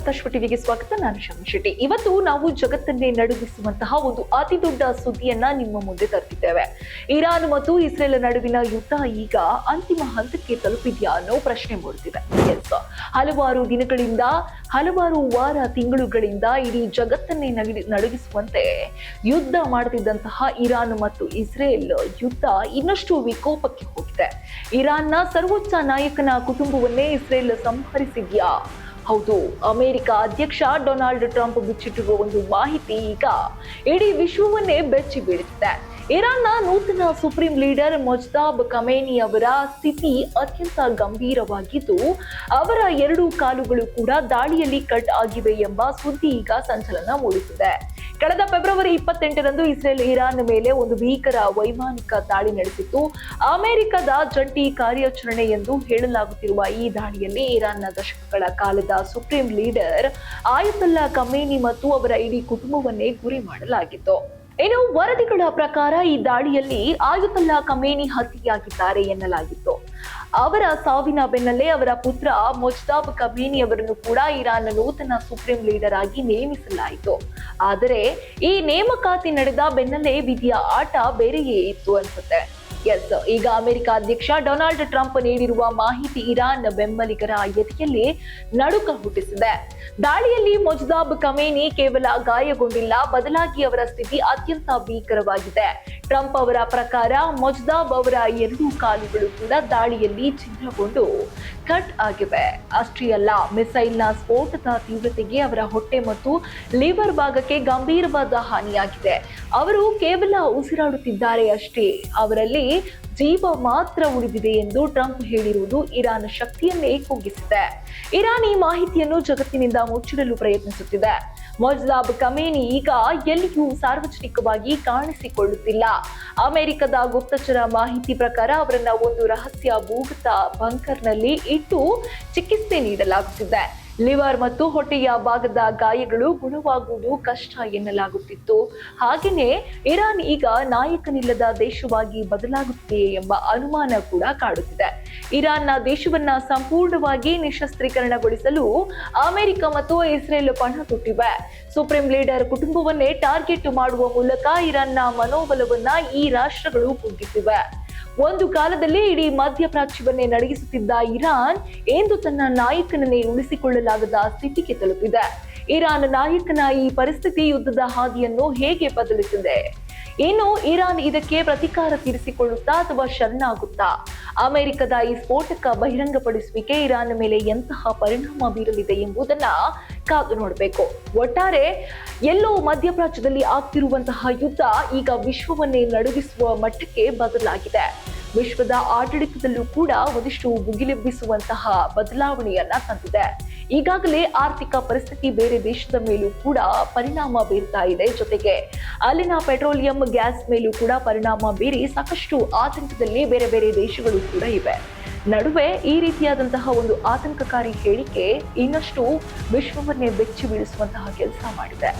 ಕಶ್ಮ ಟಿವಿಗೆ ಸ್ವಾಗತ. ನಾನು ಶಮಿ ಶೆಟ್ಟಿ. ಇವತ್ತು ನಾವು ಜಗತ್ತನ್ನೇ ನಡುಗಿಸುವಂತಹ ಒಂದು ಅತಿ ದೊಡ್ಡ ಸುದ್ದಿಯನ್ನ ನಿಮ್ಮ ಮುಂದೆ ತರ್ತಿದ್ದೇವೆ. ಇರಾನ್ ಮತ್ತು ಇಸ್ರೇಲ್ ನಡುವಿನ ಯುದ್ಧ ಈಗ ಅಂತಿಮ ಹಂತಕ್ಕೆ ತಲುಪಿದೆಯಾ ಅನ್ನೋ ಪ್ರಶ್ನೆ ಮೂಡುತ್ತಿದೆ. ಹಲವಾರು ದಿನಗಳಿಂದ, ಹಲವಾರು ವಾರ, ತಿಂಗಳುಗಳಿಂದ ಇಡೀ ಜಗತ್ತನ್ನೇ ನಡುಗಿಸುವಂತೆ ಯುದ್ಧ ಮಾಡುತ್ತಿದ್ದಂತಹ ಇರಾನ್ ಮತ್ತು ಇಸ್ರೇಲ್ ಯುದ್ಧ ಇನ್ನಷ್ಟು ವಿಕೋಪಕ್ಕೆ ಹೋಗಿದೆ. ಇರಾನ್ನ ಸರ್ವೋಚ್ಚ ನಾಯಕನ ಕುಟುಂಬವನ್ನೇ ಇಸ್ರೇಲ್ ಸಂಹರಿಸಿದ್ಯಾ? ಹೌದು, ಅಮೆರಿಕ ಅಧ್ಯಕ್ಷ ಡೊನಾಲ್ಡ್ ಟ್ರಂಪ್ ಬಿಚ್ಚಿಟ್ಟಿರುವ ಒಂದು ಮಾಹಿತಿ ಈಗ ಇಡೀ ವಿಶ್ವವನ್ನೇ ಬೆಚ್ಚಿ ಬೀಳಿಸಿದೆ. ಇರಾನ್ನ ನೂತನ ಸುಪ್ರೀಂ ಲೀಡರ್ ಮೊಜ್ತಾಬ್ ಖಮೇನಿ ಅವರ ಸ್ಥಿತಿ ಅತ್ಯಂತ ಗಂಭೀರವಾಗಿದ್ದು, ಅವರ 2 ಕಾಲುಗಳು ಕೂಡ ದಾಳಿಯಲ್ಲಿ ಕಟ್ ಆಗಿವೆ ಎಂಬ ಸುದ್ದಿ ಈಗ ಸಂಚಲನ ಮೂಡಿಸಿದೆ. ಕಳೆದ ಫೆಬ್ರವರಿ 28ರಂದು ಇಸ್ರೇಲ್ ಇರಾನ್ ಮೇಲೆ ಒಂದು ಭೀಕರ ವೈಮಾನಿಕ ದಾಳಿ ನಡೆಸಿತ್ತು. ಅಮೆರಿಕದ ಜಂಟಿ ಕಾರ್ಯಾಚರಣೆ ಎಂದು ಹೇಳಲಾಗುತ್ತಿರುವ ಈ ದಾಳಿಯಲ್ಲಿ ಇರಾನ್ನ ದಶಕಗಳ ಕಾಲದ ಸುಪ್ರೀಂ ಲೀಡರ್ ಆಯತುಲ್ಲಾ ಖಮೇನಿ ಮತ್ತು ಅವರ ಇಡೀ ಕುಟುಂಬವನ್ನೇ ಗುರಿ ಮಾಡಲಾಗಿತ್ತು. ಇನ್ನು ವರದಿಗಳ ಪ್ರಕಾರ ಈ ದಾಳಿಯಲ್ಲಿ ಆಯತುಲ್ಲಾ ಖಮೇನಿ ಹತ್ಯೆಯಾಗಿದ್ದಾರೆ ಎನ್ನಲಾಗಿತ್ತು. ಅವರ ಸಾವಿನ ಬೆನ್ನಲ್ಲೇ ಅವರ ಪುತ್ರ ಮೊಜ್ತಾಬ್ ಖಮೇನಿ ಅವರನ್ನು ಕೂಡ ಇರಾನ್ ನೂತನ ಸುಪ್ರೀಂ ಲೀಡರ್ ಆಗಿ ನೇಮಿಸಲಾಯಿತು. ಆದರೆ ಈ ನೇಮಕಾತಿ ನಡೆದ ಬೆನ್ನಲ್ಲೇ ವಿಧಿಯ ಆಟ ಬೇರೆಯೇ ಇತ್ತು ಅನ್ಸುತ್ತೆ. ಈಗ ಅಮೆರಿಕ ಅಧ್ಯಕ್ಷ ಡೊನಾಲ್ಡ್ ಟ್ರಂಪ್ ನೀಡಿರುವ ಮಾಹಿತಿ ಇರಾನ್ ಬೆಂಬಲಿಗರ ಎದೆಯಲ್ಲಿ ನಡುಕ ಹುಟ್ಟಿಸಿದೆ. ದಾಳಿಯಲ್ಲಿ ಮೊಜ್ತಾಬ್ ಖಮೇನಿ ಕೇವಲ ಗಾಯಗೊಂಡಿಲ್ಲ, ಬದಲಾಗಿ ಅವರ ಸ್ಥಿತಿ ಅತ್ಯಂತ ಭೀಕರವಾಗಿದೆ. ಟ್ರಂಪ್ ಅವರ ಪ್ರಕಾರ ಮೊಜ್ತಾಬ್ ಅವರ 2 ಕಾಲುಗಳು ಕೂಡ ದಾಳಿಯಲ್ಲಿ ಛಿದ್ರಗೊಂಡು ಕಟ್ ಆಗಿವೆ. ಅಷ್ಟೇ ಅಲ್ಲ, ಮಿಸೈಲ್ನ ಸ್ಫೋಟದ ತೀವ್ರತೆಗೆ ಅವರ ಹೊಟ್ಟೆ ಮತ್ತು ಲಿವರ್ ಭಾಗಕ್ಕೆ ಗಂಭೀರವಾದ ಹಾನಿಯಾಗಿದೆ. ಅವರು ಕೇವಲ ಉಸಿರಾಡುತ್ತಿದ್ದಾರೆ ಅಷ್ಟೇ, ಅವರಲ್ಲಿ ಜೀವ ಮಾತ್ರ ಉಳಿದಿದೆ ಎಂದು ಟ್ರಂಪ್ ಹೇಳಿರುವುದು ಇರಾನ್ ಶಕ್ತಿಯನ್ನೇ ಕುಗ್ಗಿಸಿದೆ. ಇರಾನ್ ಈ ಮಾಹಿತಿಯನ್ನು ಜಗತ್ತಿನಿಂದ ಮುಚ್ಚಿಡಲು ಪ್ರಯತ್ನಿಸುತ್ತಿದೆ. ಮೊಜ್ತಾಬ್ ಖಮೇನಿ ಈಗ ಎಲ್ಲಿಯೂ ಸಾರ್ವಜನಿಕವಾಗಿ ಕಾಣಿಸಿಕೊಳ್ಳುತ್ತಿಲ್ಲ. ಅಮೆರಿಕದ ಗುಪ್ತಚರ ಮಾಹಿತಿ ಪ್ರಕಾರ ಅವರನ್ನ ಒಂದು ರಹಸ್ಯ ಭೂಗತ ಬಂಕರ್ನಲ್ಲಿ ಇಟ್ಟು ಚಿಕಿತ್ಸೆ ನೀಡಲಾಗುತ್ತಿದೆ. ಲಿವರ್ ಮತ್ತು ಹೊಟ್ಟೆಯ ಭಾಗದ ಗಾಯಗಳು ಗುಣವಾಗುವುದು ಕಷ್ಟ ಎನ್ನಲಾಗುತ್ತಿತ್ತು. ಹಾಗೆಯೇ ಇರಾನ್ ಈಗ ನಾಯಕನಿಲ್ಲದ ದೇಶವಾಗಿ ಬದಲಾಗುತ್ತಿದೆ ಎಂಬ ಅನುಮಾನ ಕೂಡ ಕಾಡುತ್ತಿದೆ. ಇರಾನ್ನ ದೇಶವನ್ನ ಸಂಪೂರ್ಣವಾಗಿ ನಿಶಸ್ತ್ರೀಕರಣಗೊಳಿಸಲು ಅಮೆರಿಕ ಮತ್ತು ಇಸ್ರೇಲ್ ಪಣ ತೊಟ್ಟಿವೆ. ಸುಪ್ರೀಂ ಲೀಡರ್ ಕುಟುಂಬವನ್ನೇ ಟಾರ್ಗೆಟ್ ಮಾಡುವ ಮೂಲಕ ಇರಾನ್ನ ಮನೋಬಲವನ್ನ ಈ ರಾಷ್ಟ್ರಗಳು ಕುಗ್ಗಿಸಿವೆ. ಒಂದು ಕಾಲದಲ್ಲಿ ಇಡೀ ಮಧ್ಯಪ್ರಾಚ್ಯವನ್ನೇ ನಡಗಿಸುತ್ತಿದ್ದ ಇರಾನ್ ಇಂದು ತನ್ನ ನಾಯಕನನ್ನೇ ಉಳಿಸಿಕೊಳ್ಳಲಾಗದ ಸ್ಥಿತಿಗೆ ತಲುಪಿದೆ. ಇರಾನ್ ನಾಯಕನ ಈ ಪರಿಸ್ಥಿತಿ ಯುದ್ಧದ ಹಾದಿಯನ್ನು ಹೇಗೆ ಬದಲಿಸಿದೆ? ಇನ್ನು ಇರಾನ್ ಇದಕ್ಕೆ ಪ್ರತೀಕಾರ ತೀರಿಸಿಕೊಳ್ಳುತ್ತಾ ಅಥವಾ ಶರಣಾಗುತ್ತಾ? ಅಮೆರಿಕದ ಈ ಸ್ಫೋಟಕ ಬಹಿರಂಗಪಡಿಸುವಿಕೆ ಇರಾನ್ ಮೇಲೆ ಎಂತಹ ಪರಿಣಾಮ ಬೀರಲಿದೆ ಎಂಬುದನ್ನ ಕಾದು ನೋಡಬೇಕು. ಒಟ್ಟಾರೆ ಎಲ್ಲೋ ಮಧ್ಯಪ್ರಾಚ್ಯದಲ್ಲಿ ಆಗ್ತಿರುವಂತಹ ಯುದ್ಧ ಈಗ ವಿಶ್ವವನ್ನೇ ನಡುಗಿಸುವ ಮಟ್ಟಕ್ಕೆ ಬದಲಾಗಿದೆ. ವಿಶ್ವದ ಆಡಳಿತದಲ್ಲೂ ಕೂಡ ಒಂದಿಷ್ಟು ಮುಗಿಲೆಬ್ಬಿಸುವಂತಹ ಬದಲಾವಣೆಯನ್ನ ತಂದಿದೆ. ಈಗಾಗಲೇ ಆರ್ಥಿಕ ಪರಿಸ್ಥಿತಿ ಬೇರೆ ದೇಶದ ಮೇಲೂ ಕೂಡ ಪರಿಣಾಮ ಬೀರ್ತಾ ಇದೆ. ಜೊತೆಗೆ ಅಲ್ಲಿನ ಪೆಟ್ರೋಲಿಯಂ, ಗ್ಯಾಸ್ ಮೇಲೂ ಕೂಡ ಪರಿಣಾಮ ಬೀರಿ ಸಾಕಷ್ಟು ಆತಂಕದಲ್ಲಿ ಬೇರೆ ಬೇರೆ ದೇಶಗಳು ಕೂಡ ಇವೆ. ನಡುವೆ ಈ ರೀತಿಯಾದಂತಹ ಒಂದು ಆತಂಕಕಾರಿ ಹೇಳಿಕೆ ಇನ್ನಷ್ಟು ವಿಶ್ವವನ್ನೇ ಬೆಚ್ಚಿ ಬೀಳಿಸುವಂತಹ ಕೆಲಸ ಮಾಡಿದೆ.